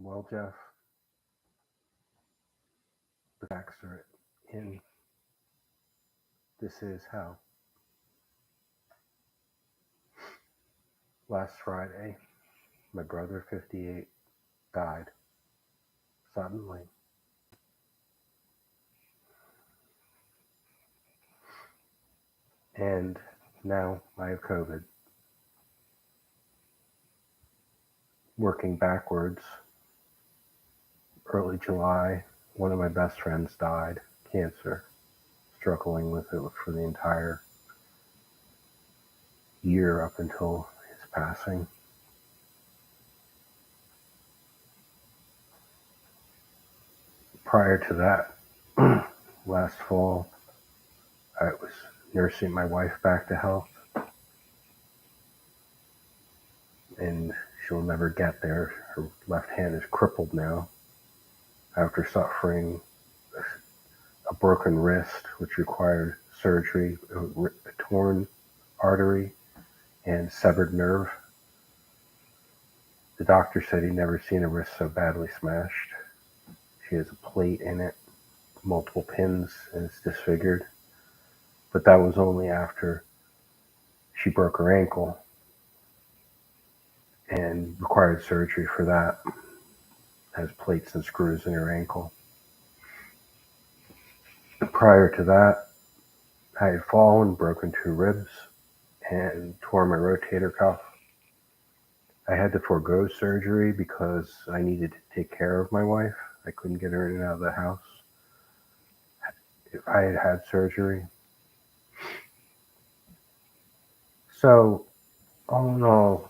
Well, Jeff, the facts are in. This is how. Last Friday, my brother, 58, died suddenly. And now I have COVID. Working backwards, early July, one of my best friends died, cancer, struggling with it for the entire year up until his passing. Prior to that, last fall, I was nursing my wife back to health, and she'll never get there. Her left hand is crippled now after suffering a broken wrist, which required surgery, a torn artery, and severed nerve. The doctor said he'd never seen a wrist so badly smashed. She has a plate in it, multiple pins, and it's disfigured. But that was only after she broke her ankle and required surgery for that. Has plates and screws in her ankle. Prior to that, I had fallen, broken 2 ribs, and tore my rotator cuff. I had to forego surgery because I needed to take care of my wife. I couldn't get her in and out of the house. If I had had surgery. So, all in all,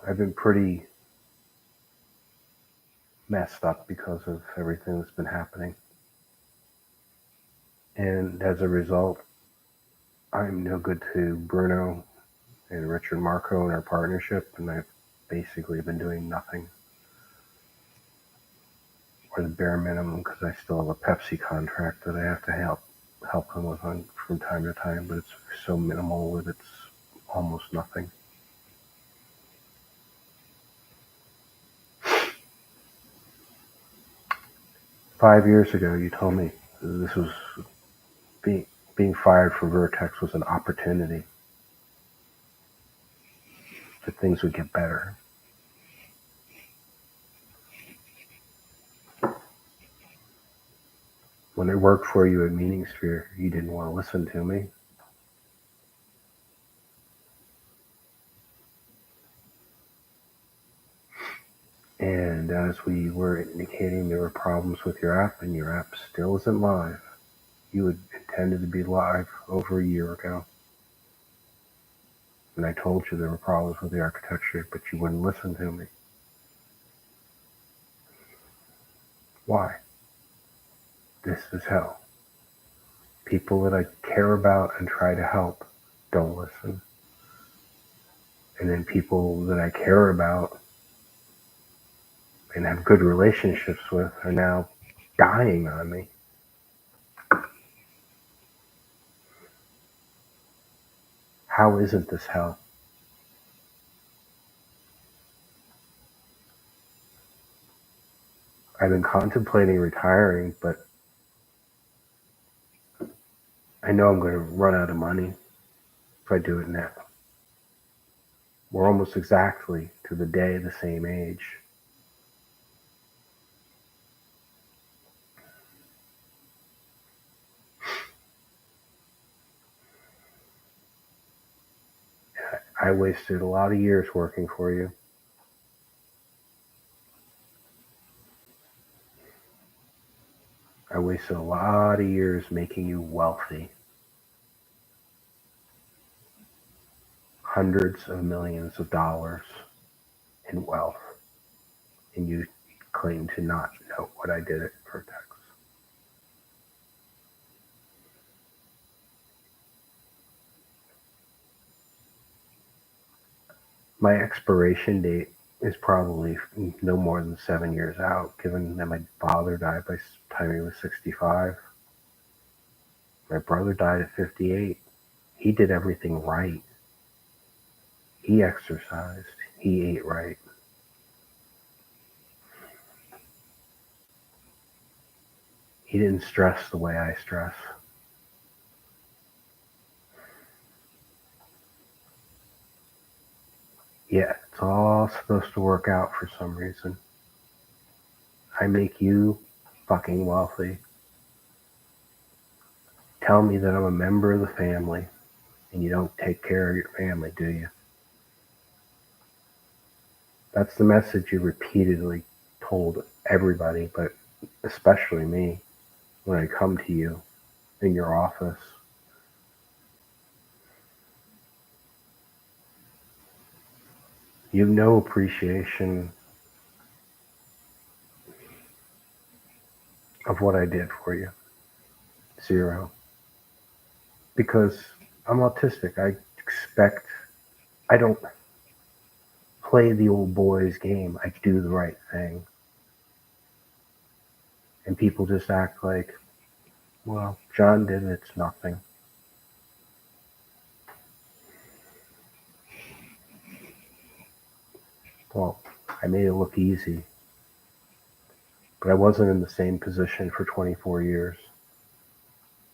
I've been pretty messed up because of everything that's been happening. And as a result, I'm no good to Bruno and Richard Marco in our partnership, and I've basically been doing nothing, or the bare minimum, because I still have a Pepsi contract that I have to help them with from time to time, but it's so minimal that it's almost nothing. Five years ago, you told me this was being fired from Vertex was an opportunity that things would get better. When I worked for you at Meaning Sphere, you didn't want to listen to me. And as we were indicating, there were problems with your app, and your app still isn't live. You had intended to be live over a year ago. And I told you there were problems with the architecture, but you wouldn't listen to me. Why? This is hell. People that I care about and try to help don't listen. And then people that I care about and have good relationships with are now dying on me. How isn't this hell? I've been contemplating retiring, but I know I'm going to run out of money if I do it now. We're almost exactly to the day the same age. I wasted a lot of years working for you. I wasted a lot of years making you wealthy. Hundreds of millions of dollars in wealth. And you claim to not know what I did at Vertex. My expiration date is probably no more than 7 years out, given that my father died by the time he was 65. My brother died at 58. He did everything right. He exercised. He ate right. He didn't stress the way I stress. Yeah, it's all supposed to work out for some reason. I make you fucking wealthy. Tell me that I'm a member of the family, and you don't take care of your family, do you? That's the message you repeatedly told everybody, but especially me, when I come to you in your office. You have no appreciation of what I did for you. Zero. Because I'm autistic. I don't play the old boys game. I do the right thing. And people just act like, well, John did it, it's nothing. Well, I made it look easy, but I wasn't in the same position for 24 years.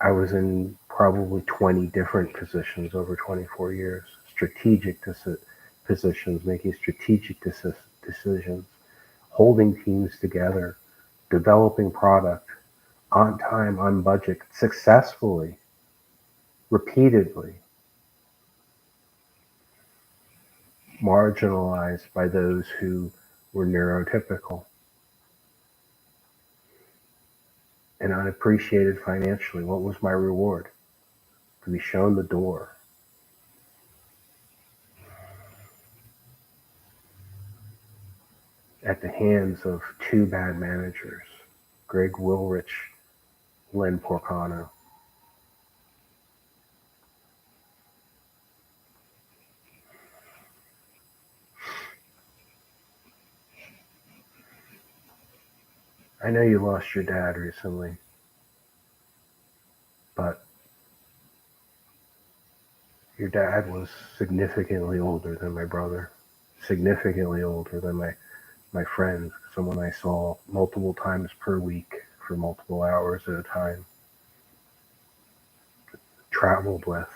I was in probably 20 different positions over 24 years, strategic positions, making strategic decisions, holding teams together, developing product on time, on budget, successfully, repeatedly, marginalized by those who were neurotypical and unappreciated financially. What was my reward? To be shown the door at the hands of two bad managers, Greg Wilrich, Len Porcano. I know you lost your dad recently, but your dad was significantly older than my brother, significantly older than my friend, someone I saw multiple times per week for multiple hours at a time, traveled with,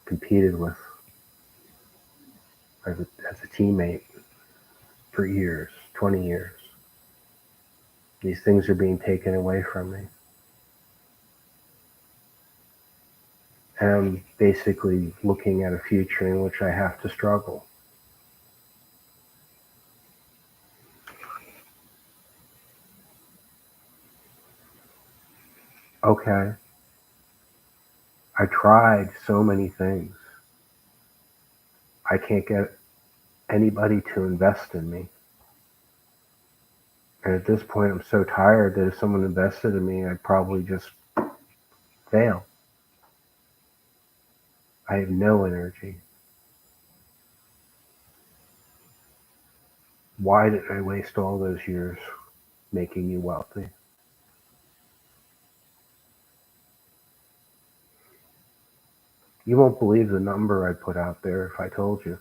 competed with as a teammate for years, 20 years. These things are being taken away from me. And I'm basically looking at a future in which I have to struggle. Okay, I tried so many things. I can't get anybody to invest in me. And at this point, I'm so tired that if someone invested in me, I'd probably just fail. I have no energy. Why did I waste all those years making you wealthy? You won't believe the number I put out there if I told you.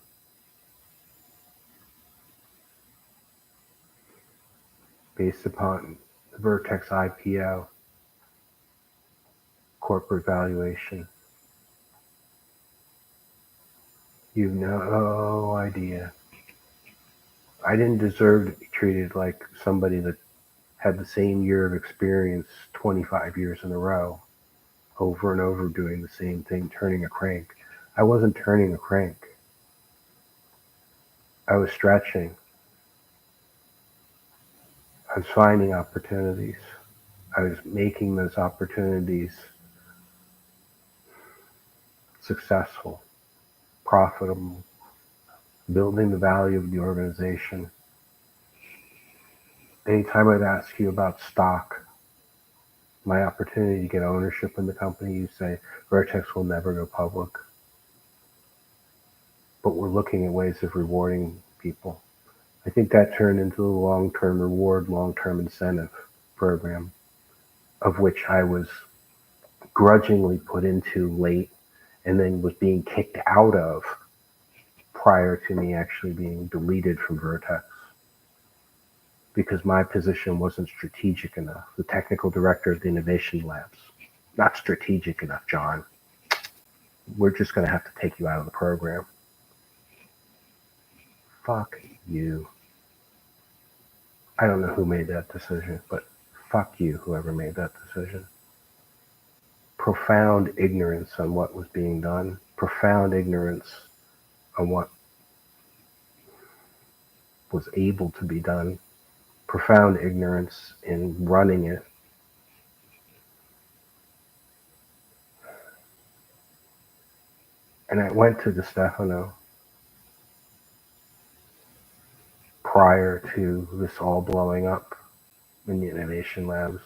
Based upon the Vertex IPO corporate valuation. You've no idea. I didn't deserve to be treated like somebody that had the same year of experience 25 years in a row, over and over doing the same thing, turning a crank. I wasn't turning a crank. I was stretching. I was finding opportunities. I was making those opportunities successful, profitable, building the value of the organization. Anytime I'd ask you about stock, my opportunity to get ownership in the company, you say, Vertex will never go public. But we're looking at ways of rewarding people. I think that turned into the long-term reward, long-term incentive program, of which I was grudgingly put into late and then was being kicked out of prior to me actually being deleted from Vertex. because my position wasn't strategic enough. The technical director of the innovation labs. Not strategic enough, John. We're just going to have to take you out of the program. Fuck you. I don't know who made that decision, but fuck you, whoever made that decision. Profound ignorance on what was being done, profound ignorance on what was able to be done, profound ignorance in running it. And I went to DeStefano prior to this all blowing up in the innovation labs.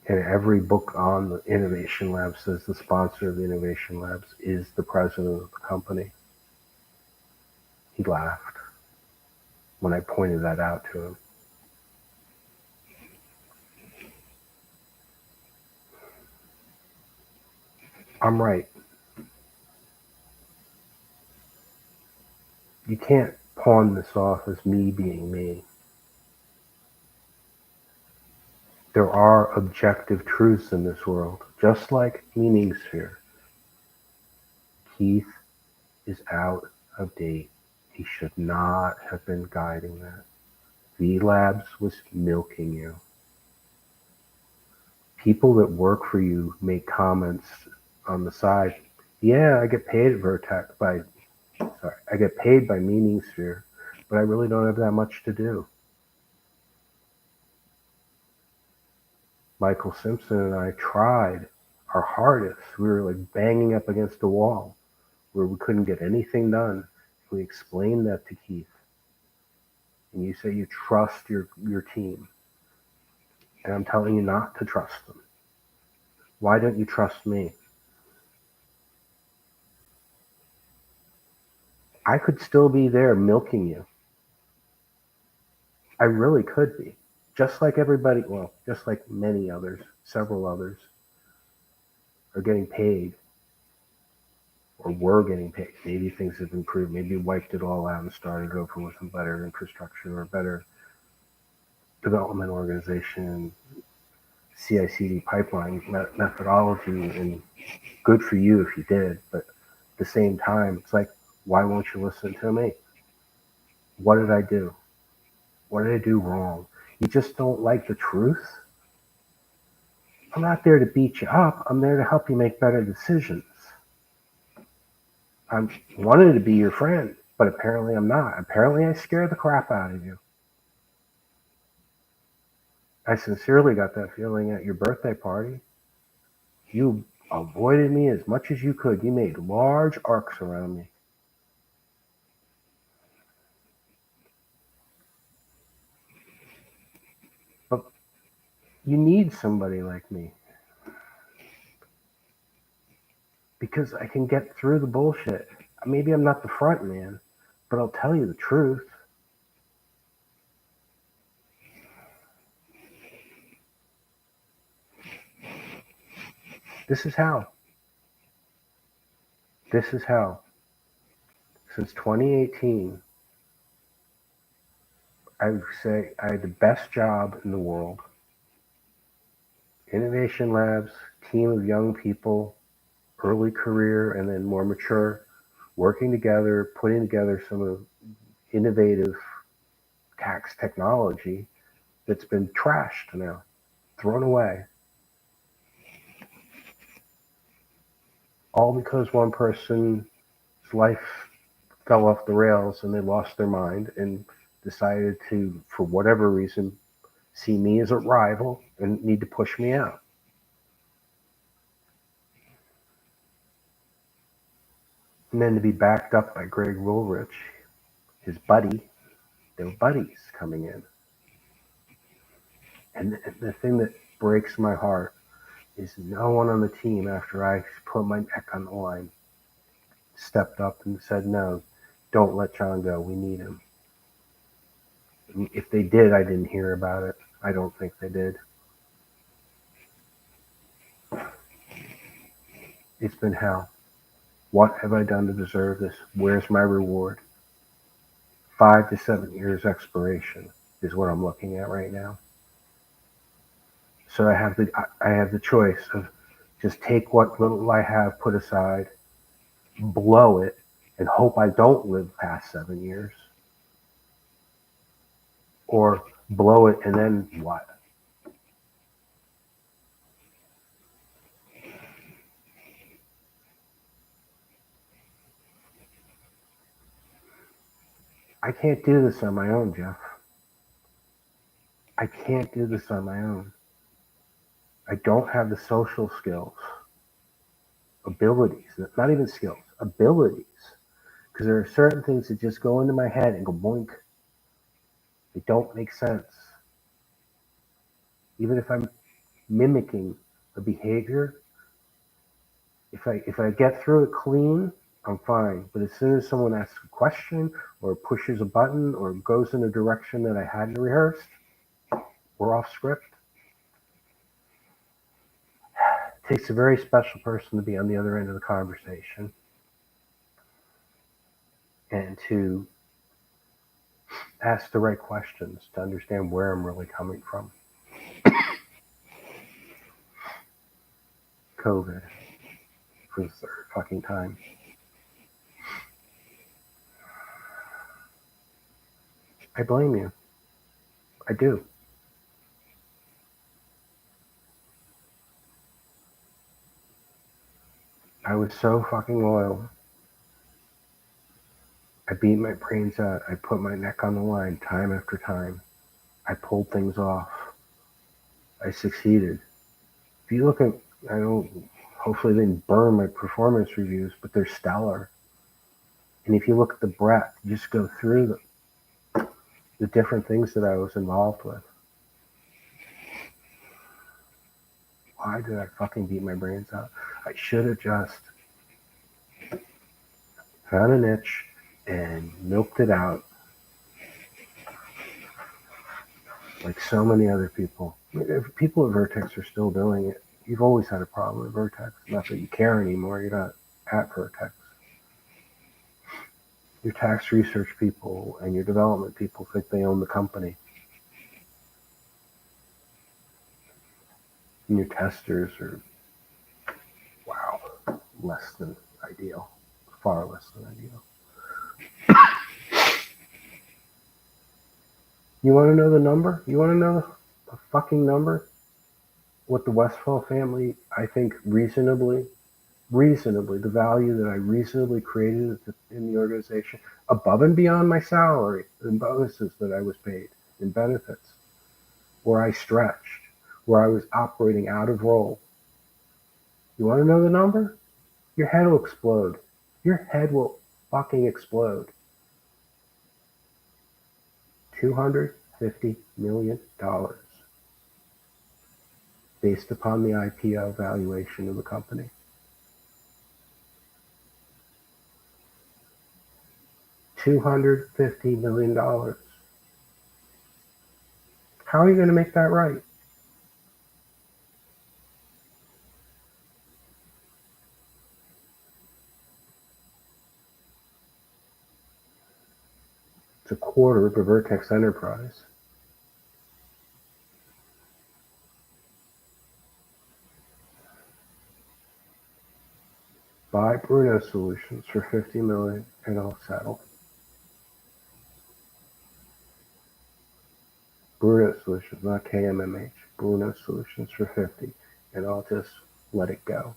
And every book on the innovation lab says the sponsor of the innovation labs is the president of the company. He laughed when I pointed that out to him. I'm right. You can't pawn this off as me being me. There are objective truths in this world, just like meaning sphere. Keith is out of date. He should not have been guiding that. V Labs was milking you. People that work for you make comments on the side. Yeah, I get paid I get paid by meaning sphere, but I really don't have that much to do. Michael Simpson and I tried our hardest. We were like banging up against the wall where we couldn't get anything done. We explained that to Keith. And you say you trust your team. And I'm telling you not to trust them. Why don't you trust me? I could still be there milking you. I really could be. Just like everybody, well, just like many others, several others, are getting paid or were getting paid. Maybe things have improved. Maybe wiped it all out and started over with some better infrastructure or better development organization, CI/CD pipeline methodology, and good for you if you did. But at the same time, it's like, why won't you listen to me? What did I do? What did I do wrong? You just don't like the truth? I'm not there to beat you up. I'm there to help you make better decisions. I wanted to be your friend, but apparently I'm not. Apparently I scare the crap out of you. I sincerely got that feeling at your birthday party. You avoided me as much as you could. You made large arcs around me. But you need somebody like me. Because I can get through the bullshit. Maybe I'm not the front man, but I'll tell you the truth. This is how. This is how. Since 2018, I would say I had the best job in the world. Innovation labs, team of young people, early career and then more mature, working together, putting together some of innovative tax technology that's been trashed now, thrown away. All because one person's life fell off the rails and they lost their mind and decided to, for whatever reason, see me as a rival and need to push me out. And then to be backed up by Greg Woolrich, his buddy, they were buddies coming in. And the thing that breaks my heart is no one on the team, after I put my neck on the line, stepped up and said, no, don't let John go. We need him. If they did, I didn't hear about it. I don't think they did. It's been hell. What have I done to deserve this? Where's my reward? 5 to 7 years expiration is what I'm looking at right now. So I have the choice of just take what little I have put aside, blow it, and hope I don't live past 7 years, or blow it and then what? I can't do this on my own, Jeff. I can't do this on my own. I don't have the social skills, abilities, not even skills, abilities. Because there are certain things that just go into my head and go boink. They don't make sense. Even if I'm mimicking a behavior, if I get through it clean, I'm fine. But as soon as someone asks a question or pushes a button or goes in a direction that I hadn't rehearsed, we're off script. It takes a very special person to be on the other end of the conversation and to ask the right questions to understand where I'm really coming from. COVID for the third fucking time. I blame you. I do. I was so fucking loyal. I beat my brains out. I put my neck on the line time after time. I pulled things off. I succeeded. If you look at, I don't, hopefully they didn't burn my performance reviews, but they're stellar. And if you look at the breadth, you just go through the different things that I was involved with. Why did I fucking beat my brains out? I should have just found a niche and milked it out like so many other people. If people at Vertex are still doing it, you've always had a problem with Vertex. Not that you care anymore, you're not at Vertex. Your tax research people and your development people think they own the company. And your testers are, wow, less than ideal. Far less than ideal. You want to know the number? You want to know the fucking number? What the Westfall family, I think, reasonably, the value that I reasonably created in the organization, above and beyond my salary and bonuses that I was paid and benefits, where I stretched, where I was operating out of role. You want to know the number? Your head will explode. Your head will fucking explode. $250 million based upon the IPO valuation of the company. $250 million. How are you going to make that right? It's a quarter of a Vertex enterprise. Buy Bruno Solutions for $50 million and I'll settle. Bruno Solutions, not KMMH. Bruno Solutions for 50, and I'll just let it go.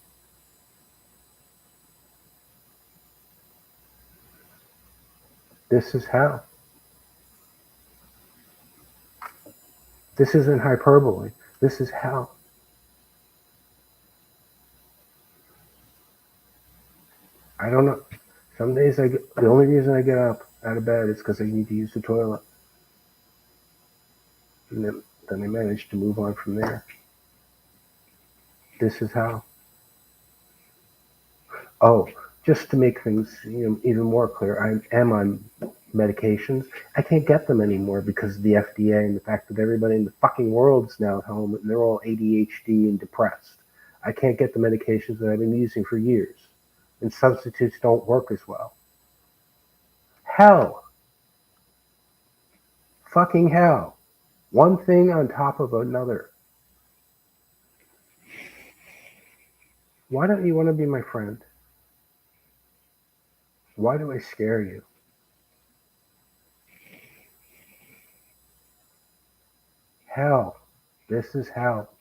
This is how. This isn't hyperbole. This is how. I don't know. Some days the only reason I get up out of bed is because I need to use the toilet. And then I manage to move on from there. This is how. Oh, just to make things even more clear, I am on medications. I can't get them anymore because of the FDA and the fact that everybody in the fucking world is now at home and they're all ADHD and depressed. I can't get the medications that I've been using for years. And substitutes don't work as well. Hell, Fucking hell. One thing on top of another. Why don't you want to be my friend? Why do I scare you? Hell. This is hell.